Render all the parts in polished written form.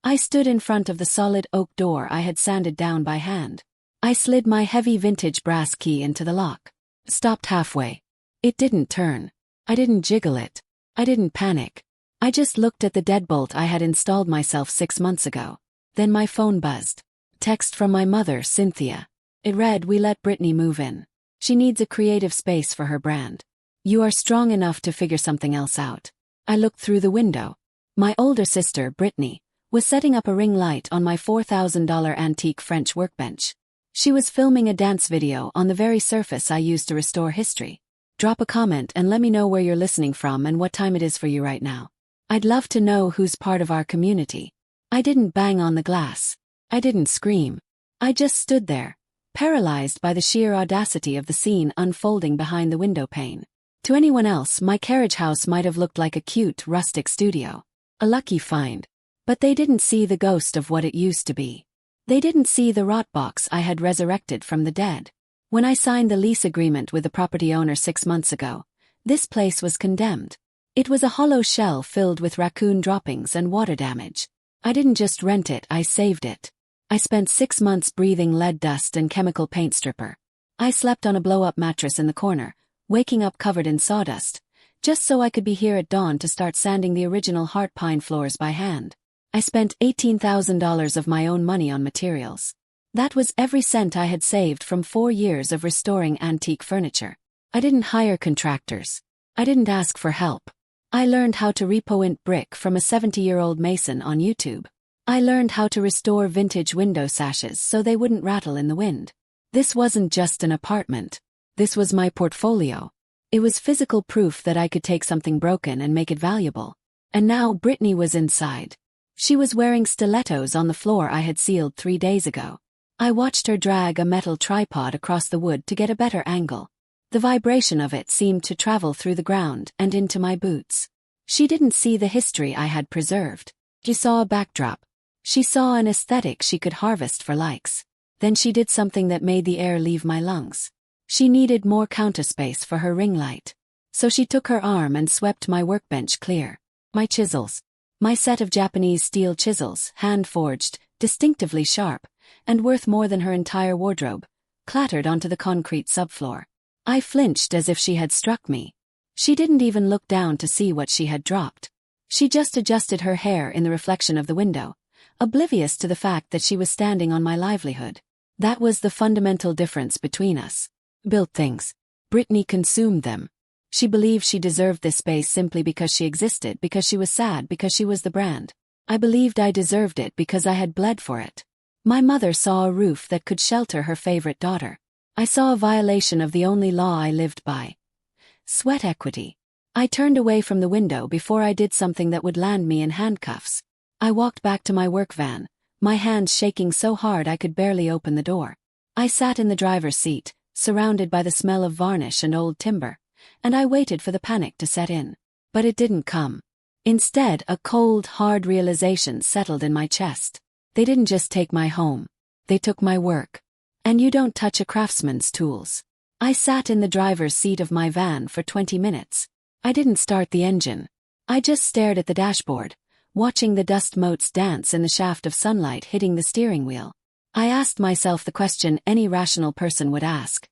I stood in front of the solid oak door I had sanded down by hand. I slid my heavy vintage brass key into the lock. Stopped halfway. It didn't turn. I didn't jiggle it. I didn't panic. I just looked at the deadbolt I had installed myself 6 months ago. Then my phone buzzed. Text from my mother, Cynthia. It read, "We let Brittany move in. She needs a creative space for her brand. You are strong enough to figure something else out." I looked through the window. My older sister, Brittany, was setting up a ring light on my $4,000 antique French workbench. She was filming a dance video on the very surface I used to restore history. Drop a comment and let me know where you're listening from and what time it is for you right now. I'd love to know who's part of our community. I didn't bang on the glass. I didn't scream. I just stood there, paralyzed by the sheer audacity of the scene unfolding behind the window pane. To anyone else, my carriage house might have looked like a cute, rustic studio. A lucky find. But they didn't see the ghost of what it used to be. They didn't see the rot box I had resurrected from the dead. When I signed the lease agreement with the property owner 6 months ago, this place was condemned. It was a hollow shell filled with raccoon droppings and water damage. I didn't just rent it, I saved it. I spent 6 months breathing lead dust and chemical paint stripper. I slept on a blow-up mattress in the corner, waking up covered in sawdust, just so I could be here at dawn to start sanding the original heart pine floors by hand. I spent $18,000 of my own money on materials. That was every cent I had saved from 4 years of restoring antique furniture. I didn't hire contractors. I didn't ask for help. I learned how to repoint brick from a 70-year-old mason on YouTube. I learned how to restore vintage window sashes so they wouldn't rattle in the wind. This wasn't just an apartment. This was my portfolio. It was physical proof that I could take something broken and make it valuable. And now Brittany was inside. She was wearing stilettos on the floor I had sealed 3 days ago. I watched her drag a metal tripod across the wood to get a better angle. The vibration of it seemed to travel through the ground and into my boots. She didn't see the history I had preserved. She saw a backdrop. She saw an aesthetic she could harvest for likes. Then she did something that made the air leave my lungs. She needed more counter space for her ring light. So she took her arm and swept my workbench clear. My chisels. My set of Japanese steel chisels, hand-forged, distinctively sharp, and worth more than her entire wardrobe, clattered onto the concrete subfloor. I flinched as if she had struck me. She didn't even look down to see what she had dropped. She just adjusted her hair in the reflection of the window, oblivious to the fact that she was standing on my livelihood. That was the fundamental difference between us. Built things. Brittany consumed them. She believed she deserved this space simply because she existed, because she was sad, because she was the brand. I believed I deserved it because I had bled for it. My mother saw a roof that could shelter her favorite daughter. I saw a violation of the only law I lived by. Sweat equity. I turned away from the window before I did something that would land me in handcuffs. I walked back to my work van, my hands shaking so hard I could barely open the door. I sat in the driver's seat, surrounded by the smell of varnish and old timber, and I waited for the panic to set in. But it didn't come. Instead, a cold, hard realization settled in my chest. They didn't just take my home. They took my work. And you don't touch a craftsman's tools. I sat in the driver's seat of my van for 20 minutes. I didn't start the engine. I just stared at the dashboard, watching the dust motes dance in the shaft of sunlight hitting the steering wheel. I asked myself the question any rational person would ask.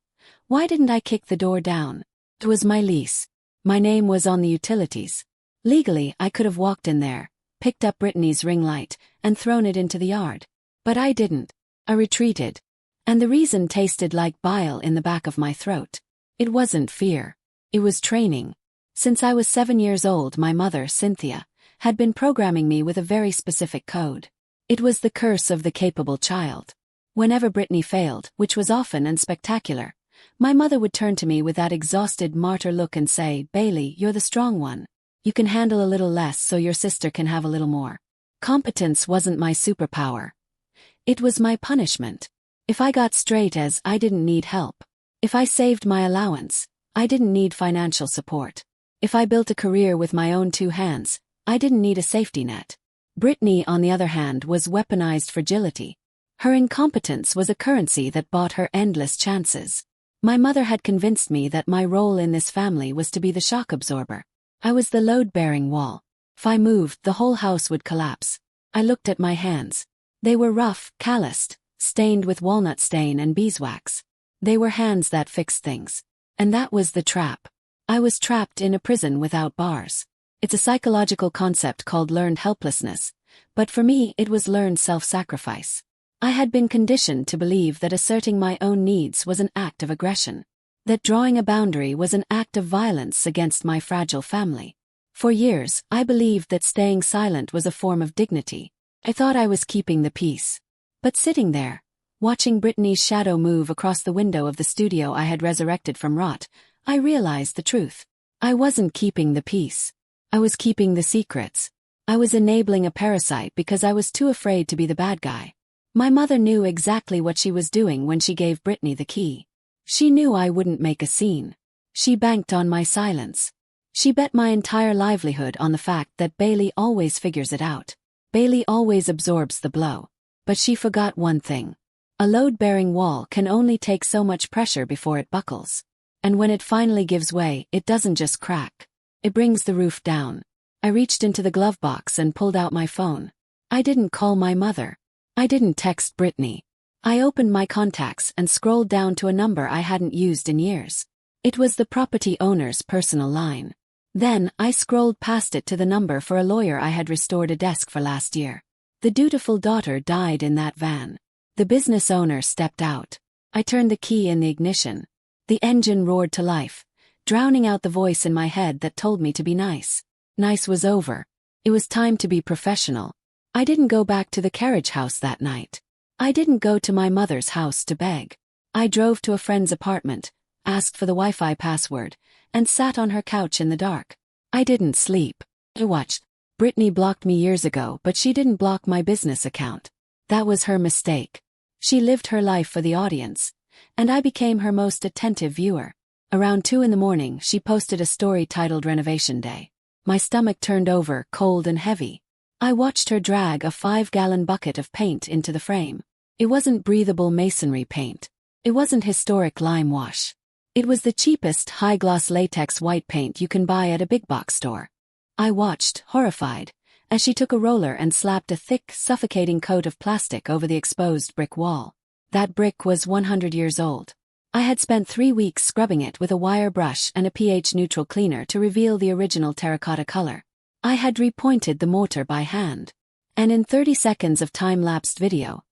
Why didn't I kick the door down? It was my lease. My name was on the utilities. Legally, I could have walked in there, picked up Brittany's ring light, and thrown it into the yard. But I didn't. I retreated. And the reason tasted like bile in the back of my throat. It wasn't fear. It was training. Since I was 7 years old, my mother, Cynthia, had been programming me with a very specific code. It was the curse of the capable child. Whenever Brittany failed, which was often and spectacular, my mother would turn to me with that exhausted martyr look and say, "Bailey, you're the strong one. You can handle a little less so your sister can have a little more." Competence wasn't my superpower. It was my punishment. If I got straight A's, I didn't need help. If I saved my allowance, I didn't need financial support. If I built a career with my own 2 hands, I didn't need a safety net. Brittany, on the other hand, was weaponized fragility. Her incompetence was a currency that bought her endless chances. My mother had convinced me that my role in this family was to be the shock absorber. I was the load-bearing wall. If I moved, the whole house would collapse. I looked at my hands. They were rough, calloused, stained with walnut stain and beeswax. They were hands that fixed things. And that was the trap. I was trapped in a prison without bars. It's a psychological concept called learned helplessness, but for me it was learned self-sacrifice. I had been conditioned to believe that asserting my own needs was an act of aggression, that drawing a boundary was an act of violence against my fragile family. For years, I believed that staying silent was a form of dignity. I thought I was keeping the peace. But sitting there, watching Brittany's shadow move across the window of the studio I had resurrected from rot, I realized the truth. I wasn't keeping the peace. I was keeping the secrets. I was enabling a parasite because I was too afraid to be the bad guy. My mother knew exactly what she was doing when she gave Brittany the key. She knew I wouldn't make a scene. She banked on my silence. She bet my entire livelihood on the fact that Bailey always figures it out. Bailey always absorbs the blow. But she forgot one thing. A load-bearing wall can only take so much pressure before it buckles. And when it finally gives way, it doesn't just crack. It brings the roof down. I reached into the glove box and pulled out my phone. I didn't call my mother. I didn't text Brittany. I opened my contacts and scrolled down to a number I hadn't used in years. It was the property owner's personal line. Then, I scrolled past it to the number for a lawyer I had restored a desk for last year. The dutiful daughter died in that van. The business owner stepped out. I turned the key in the ignition. The engine roared to life, drowning out the voice in my head that told me to be nice. Nice was over. It was time to be professional. I didn't go back to the carriage house that night. I didn't go to my mother's house to beg. I drove to a friend's apartment, asked for the Wi-Fi password, and sat on her couch in the dark. I didn't sleep. I watched. Brittany blocked me years ago, but she didn't block my business account. That was her mistake. She lived her life for the audience, and I became her most attentive viewer. Around 2 a.m, she posted a story titled Renovation Day. My stomach turned over, cold and heavy. I watched her drag a 5-gallon bucket of paint into the frame. It wasn't breathable masonry paint. It wasn't historic lime wash. It was the cheapest high-gloss latex white paint you can buy at a big box store. I watched, horrified, as she took a roller and slapped a thick, suffocating coat of plastic over the exposed brick wall. That brick was 100 years old. I had spent 3 weeks scrubbing it with a wire brush and a pH-neutral cleaner to reveal the original terracotta color. I had repointed the mortar by hand. And in 30 seconds of time-lapsed video,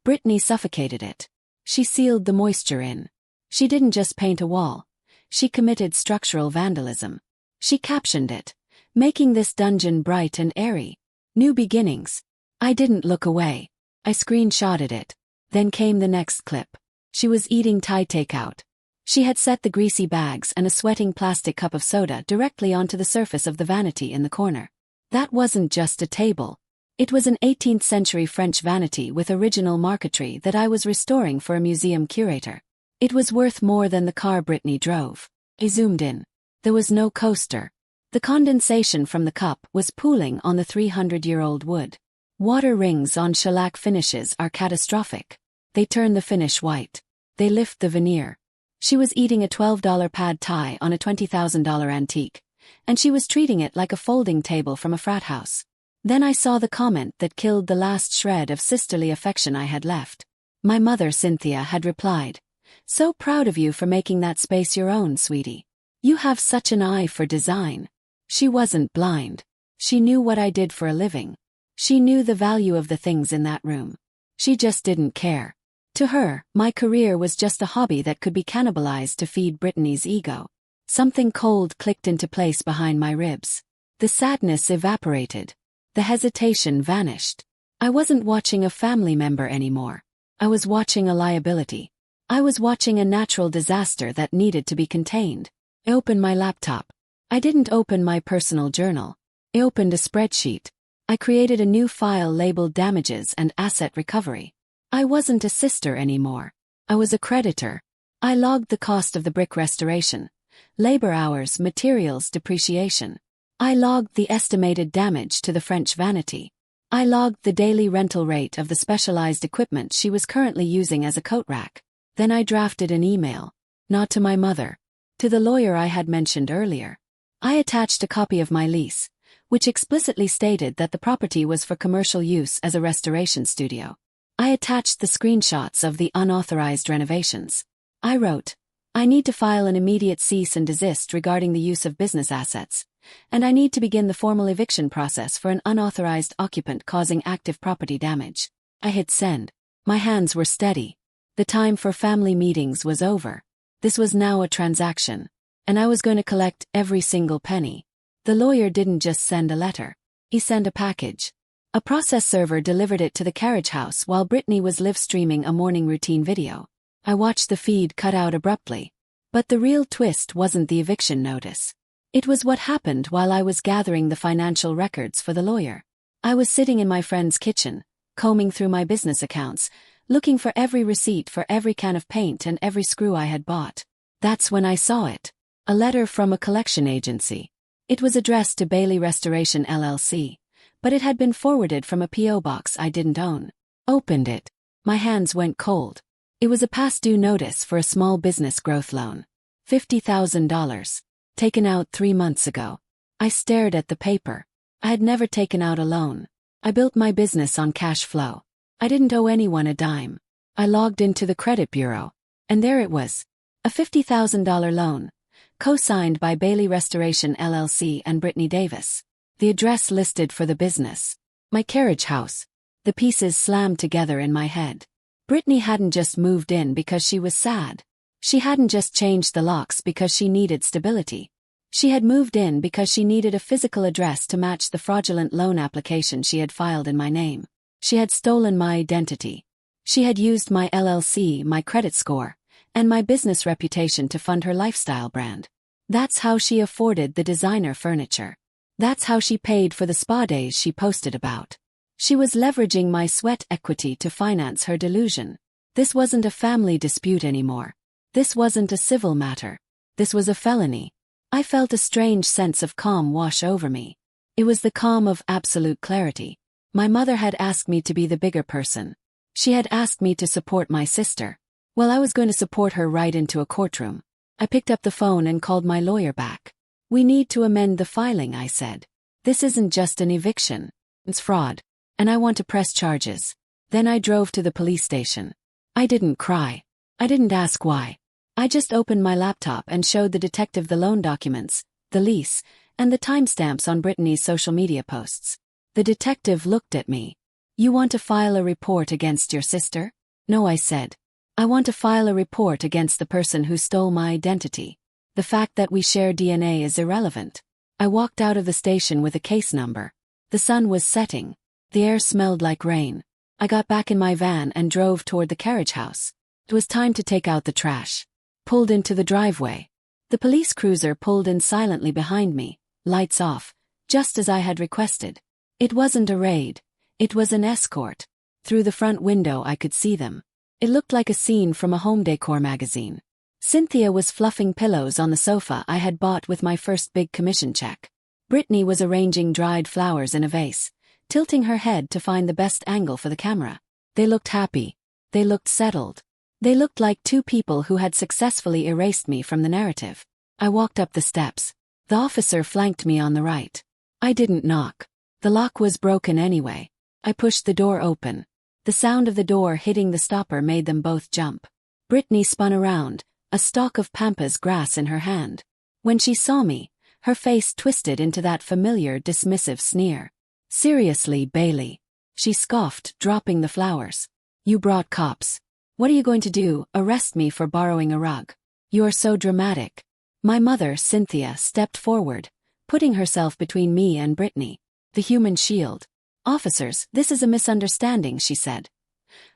Brittany suffocated it. She sealed the moisture in. She didn't just paint a wall. She committed structural vandalism. She captioned it, making this dungeon bright and airy. New beginnings. I didn't look away. I screenshotted it. Then came the next clip. She was eating Thai takeout. She had set the greasy bags and a sweating plastic cup of soda directly onto the surface of the vanity in the corner. That wasn't just a table. It was an 18th century French vanity with original marquetry that I was restoring for a museum curator. It was worth more than the car Brittany drove. I zoomed in. There was no coaster. The condensation from the cup was pooling on the 300-year-old wood. Water rings on shellac finishes are catastrophic. They turn the finish white. They lift the veneer. She was eating a $12 pad thai on a $20,000 antique, and she was treating it like a folding table from a frat house. Then I saw the comment that killed the last shred of sisterly affection I had left. My mother, Cynthia, had replied, "So proud of you for making that space your own, sweetie. You have such an eye for design." She wasn't blind. She knew what I did for a living. She knew the value of the things in that room. She just didn't care. To her, my career was just a hobby that could be cannibalized to feed Brittany's ego. Something cold clicked into place behind my ribs. The sadness evaporated. The hesitation vanished. I wasn't watching a family member anymore. I was watching a liability. I was watching a natural disaster that needed to be contained. I opened my laptop. I didn't open my personal journal. I opened a spreadsheet. I created a new file labeled Damages and Asset Recovery. I wasn't a sister anymore. I was a creditor. I logged the cost of the brick restoration, labor hours, materials, depreciation. I logged the estimated damage to the French vanity. I logged the daily rental rate of the specialized equipment she was currently using as a coat rack. Then I drafted an email. Not to my mother. To the lawyer I had mentioned earlier. I attached a copy of my lease, which explicitly stated that the property was for commercial use as a restoration studio. I attached the screenshots of the unauthorized renovations. I wrote, "I need to file an immediate cease and desist regarding the use of business assets, and I need to begin the formal eviction process for an unauthorized occupant causing active property damage." I hit send. My hands were steady. The time for family meetings was over. This was now a transaction, and I was going to collect every single penny. The lawyer didn't just send a letter. He sent a package. A process server delivered it to the carriage house while Brittany was live-streaming a morning routine video. I watched the feed cut out abruptly. But the real twist wasn't the eviction notice. It was what happened while I was gathering the financial records for the lawyer. I was sitting in my friend's kitchen, combing through my business accounts, looking for every receipt for every can of paint and every screw I had bought. That's when I saw it. A letter from a collection agency. It was addressed to Bailey Restoration LLC, but it had been forwarded from a P.O. box I didn't own. Opened it. My hands went cold. It was a past due notice for a small business growth loan. $50,000. Taken out 3 months ago. I stared at the paper. I had never taken out a loan. I built my business on cash flow. I didn't owe anyone a dime. I logged into the credit bureau, and there it was. A $50,000 loan, co-signed by Bailey Restoration LLC and Brittany Davis. The address listed for the business. My carriage house. The pieces slammed together in my head. Brittany hadn't just moved in because she was sad. She hadn't just changed the locks because she needed stability. She had moved in because she needed a physical address to match the fraudulent loan application she had filed in my name. She had stolen my identity. She had used my LLC, my credit score, and my business reputation to fund her lifestyle brand. That's how she afforded the designer furniture. That's how she paid for the spa days she posted about. She was leveraging my sweat equity to finance her delusion. This wasn't a family dispute anymore. This wasn't a civil matter. This was a felony. I felt a strange sense of calm wash over me. It was the calm of absolute clarity. My mother had asked me to be the bigger person. She had asked me to support my sister. Well, I was going to support her right into a courtroom. I picked up the phone and called my lawyer back. "We need to amend the filing," I said. "This isn't just an eviction. It's fraud. And I want to press charges." Then I drove to the police station. I didn't cry. I didn't ask why. I just opened my laptop and showed the detective the loan documents, the lease, and the timestamps on Brittany's social media posts. The detective looked at me. "You want to file a report against your sister?" "No," I said. "I want to file a report against the person who stole my identity. The fact that we share DNA is irrelevant." I walked out of the station with a case number. The sun was setting. The air smelled like rain. I got back in my van and drove toward the carriage house. It was time to take out the trash. Pulled into the driveway. The police cruiser pulled in silently behind me, lights off, just as I had requested. It wasn't a raid. It was an escort. Through the front window I could see them. It looked like a scene from a home decor magazine. Cynthia was fluffing pillows on the sofa I had bought with my first big commission check. Brittany was arranging dried flowers in a vase, tilting her head to find the best angle for the camera. They looked happy. They looked settled. They looked like two people who had successfully erased me from the narrative. I walked up the steps. The officer flanked me on the right. I didn't knock. The lock was broken anyway. I pushed the door open. The sound of the door hitting the stopper made them both jump. Brittany spun around, a stalk of pampas grass in her hand. When she saw me, her face twisted into that familiar dismissive sneer. "Seriously, Bailey," she scoffed, dropping the flowers. "You brought cops. What are you going to do, arrest me for borrowing a rug? You are so dramatic." My mother, Cynthia, stepped forward, putting herself between me and Brittany. The human shield. "Officers, this is a misunderstanding," she said.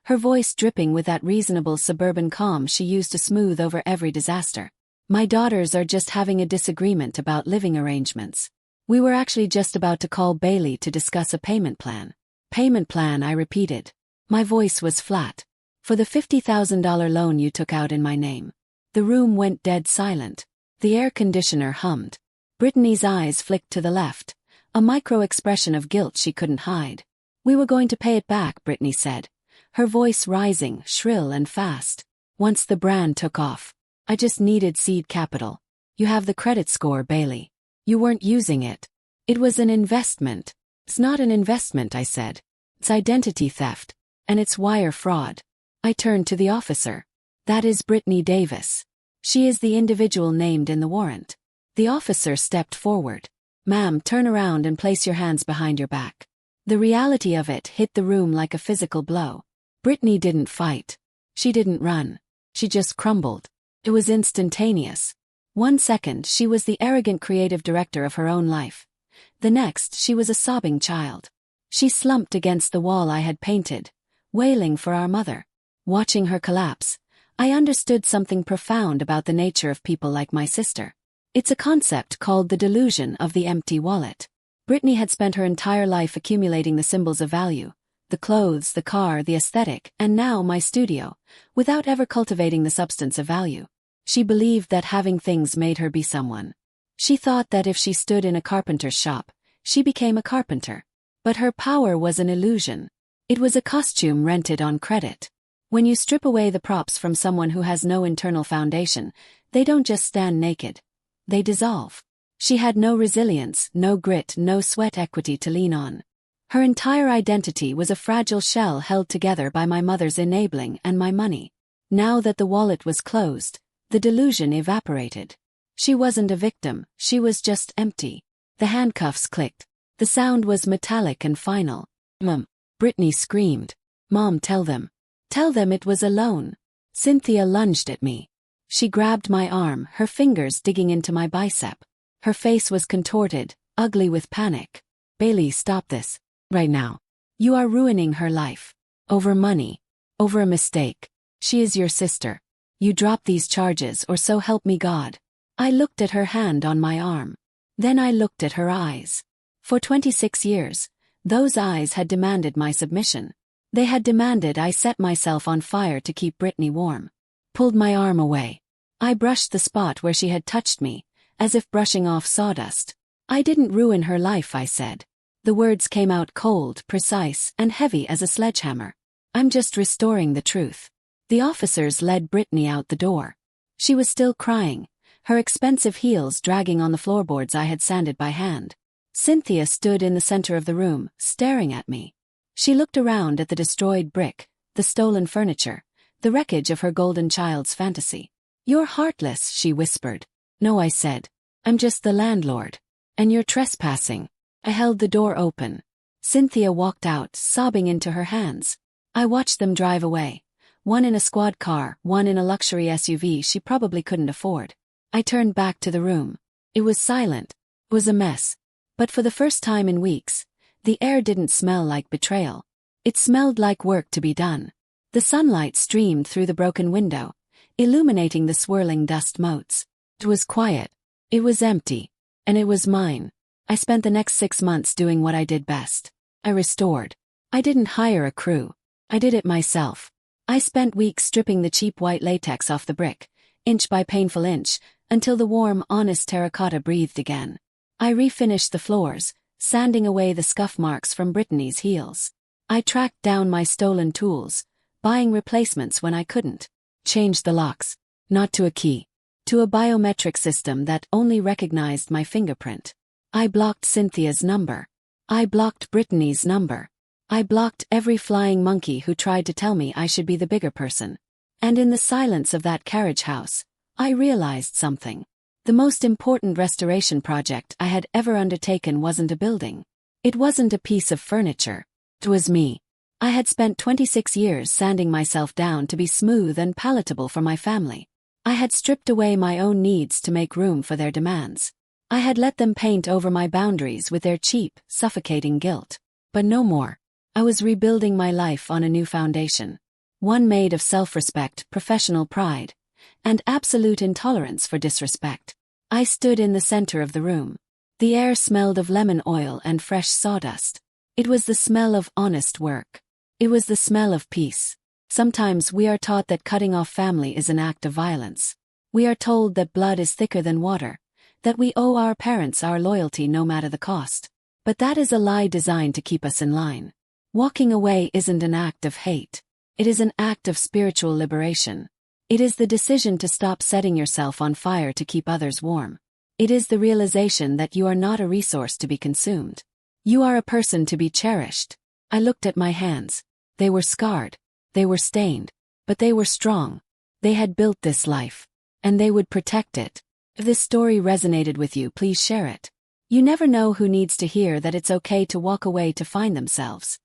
Her voice dripping with that reasonable suburban calm she used to smooth over every disaster. "My daughters are just having a disagreement about living arrangements. We were actually just about to call Bailey to discuss a payment plan." "Payment plan," I repeated. My voice was flat. "For the $50,000 loan you took out in my name." The room went dead silent. The air conditioner hummed. Brittany's eyes flicked to the left, a micro-expression of guilt she couldn't hide. "We were going to pay it back," Brittany said, her voice rising, shrill and fast. "Once the brand took off. I just needed seed capital. You have the credit score, Bailey. You weren't using it." It was an investment. It's not an investment, I said. It's identity theft. And it's wire fraud. I turned to the officer. That is Brittany Davis. She is the individual named in the warrant. The officer stepped forward. Ma'am, turn around and place your hands behind your back. The reality of it hit the room like a physical blow. Brittany didn't fight. She didn't run. She just crumbled. It was instantaneous. 1 second she was the arrogant creative director of her own life. The next she was a sobbing child. She slumped against the wall I had painted, wailing for our mother. Watching her collapse, I understood something profound about the nature of people like my sister. It's a concept called the delusion of the empty wallet. Brittany had spent her entire life accumulating the symbols of value, the clothes, the car, the aesthetic, and now my studio, without ever cultivating the substance of value. She believed that having things made her be someone. She thought that if she stood in a carpenter's shop, she became a carpenter. But her power was an illusion. It was a costume rented on credit. When you strip away the props from someone who has no internal foundation, they don't just stand naked. They dissolve. She had no resilience, no grit, no sweat equity to lean on. Her entire identity was a fragile shell held together by my mother's enabling and my money. Now that the wallet was closed, the delusion evaporated. She wasn't a victim, she was just empty. The handcuffs clicked. The sound was metallic and final. Mom, Brittany screamed. Mom, tell them. Tell them it was a loan. Cynthia lunged at me. She grabbed my arm, her fingers digging into my bicep. Her face was contorted, ugly with panic. Bailey, stop this. Right now. You are ruining her life. Over money. Over a mistake. She is your sister. You drop these charges or so help me God. I looked at her hand on my arm. Then I looked at her eyes. For 26 years, those eyes had demanded my submission. They had demanded I set myself on fire to keep Brittany warm. Pulled my arm away. I brushed the spot where she had touched me, as if brushing off sawdust. I didn't ruin her life, I said. The words came out cold, precise, and heavy as a sledgehammer. I'm just restoring the truth. The officers led Brittany out the door. She was still crying, her expensive heels dragging on the floorboards I had sanded by hand. Cynthia stood in the center of the room, staring at me. She looked around at the destroyed brick, the stolen furniture, the wreckage of her golden child's fantasy. You're heartless, she whispered. No, I said. I'm just the landlord. And you're trespassing. I held the door open. Cynthia walked out, sobbing into her hands. I watched them drive away. One in a squad car, one in a luxury SUV she probably couldn't afford. I turned back to the room. It was silent. It was a mess. But for the first time in weeks, the air didn't smell like betrayal. It smelled like work to be done. The sunlight streamed through the broken window, illuminating the swirling dust motes. It was quiet. It was empty. And it was mine. I spent the next 6 months doing what I did best. I restored. I didn't hire a crew. I did it myself. I spent weeks stripping the cheap white latex off the brick, inch by painful inch, until the warm, honest terracotta breathed again. I refinished the floors, sanding away the scuff marks from Brittany's heels. I tracked down my stolen tools, buying replacements when I couldn't. Changed the locks. Not to a key. To a biometric system that only recognized my fingerprint. I blocked Cynthia's number. I blocked Brittany's number. I blocked every flying monkey who tried to tell me I should be the bigger person. And in the silence of that carriage house, I realized something. The most important restoration project I had ever undertaken wasn't a building. It wasn't a piece of furniture. It was me. I had spent 26 years sanding myself down to be smooth and palatable for my family. I had stripped away my own needs to make room for their demands. I had let them paint over my boundaries with their cheap, suffocating guilt. But no more. I was rebuilding my life on a new foundation. One made of self-respect, professional pride, and absolute intolerance for disrespect. I stood in the center of the room. The air smelled of lemon oil and fresh sawdust. It was the smell of honest work. It was the smell of peace. Sometimes we are taught that cutting off family is an act of violence. We are told that blood is thicker than water, that we owe our parents our loyalty no matter the cost. But that is a lie designed to keep us in line. Walking away isn't an act of hate. It is an act of spiritual liberation. It is the decision to stop setting yourself on fire to keep others warm. It is the realization that you are not a resource to be consumed. You are a person to be cherished. I looked at my hands. They were scarred. They were stained. But they were strong. They had built this life. And they would protect it. If this story resonated with you, please share it. You never know who needs to hear that it's okay to walk away to find themselves.